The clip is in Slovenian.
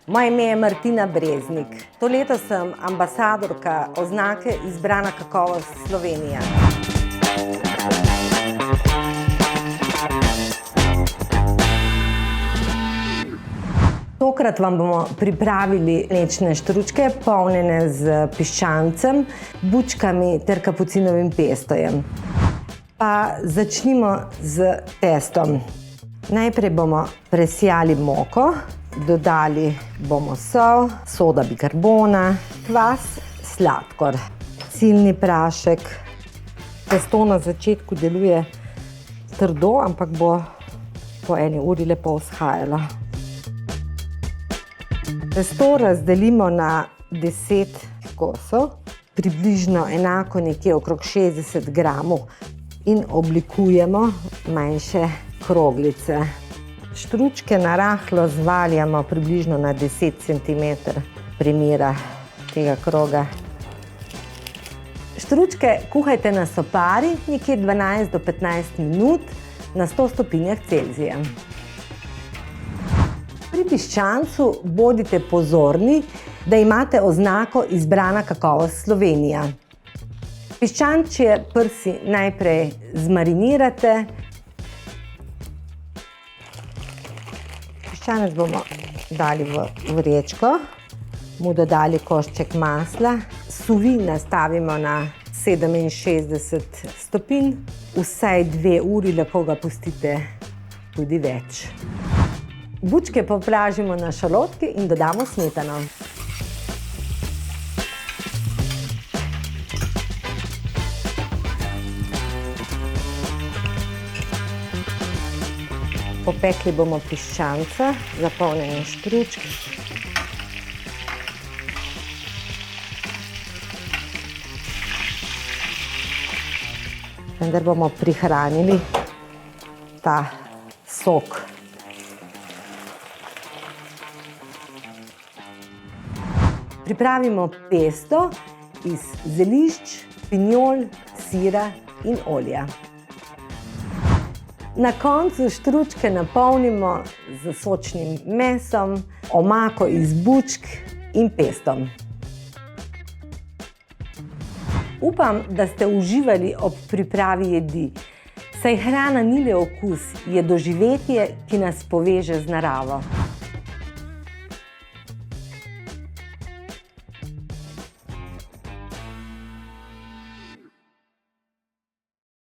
Moje ime je Martina Breznik. To leto sem ambasadorka oznake Izbrana kakovost Slovenija. Tokrat vam bomo pripravili mlečne štručke, polnjene z piščancem, bučkami ter kapucinovim pestojem. Pa začnimo z testom. Najprej bomo presijali moko, dodali bomo sol, soda bikarbona, kvas, sladkor, ciljni prašek. Testo na začetku deluje trdo, ampak bo po eni uri lepo vzhajalo. Testo razdelimo na 10 kosov, približno enako nekje okrog 60 gramov in oblikujemo manjše kroglice. Štručke narahlo zvaljamo približno na 10 cm premera tega kroga. Štručke kuhajte na sopari nekje 12 do 15 minut na 100 stopinjah Celzija. Pri piščancu bodite pozorni, da imate oznako Izbrana kakovost Slovenija. Piščančje prsi najprej zmarinirate. Piščanec bomo dali v vrečko, mu dodali košček masla, suvi nastavimo na 67 stopinj, vsaj 2 uri, lepo ga pustite tudi več. Bučke popražimo na šalotki in dodamo smetano. Popekli bomo piščanca, zapolnjene štručke. Vendar bomo prihranili ta sok. Pripravimo pesto iz zelišč, pinjol, sira in olja. Na koncu štručke napolnimo z sočnim mesom, omako iz bučk in pestom. Upam, da ste uživali ob pripravi jedi, saj hrana ni le okus, je doživetje, ki nas poveže z naravo.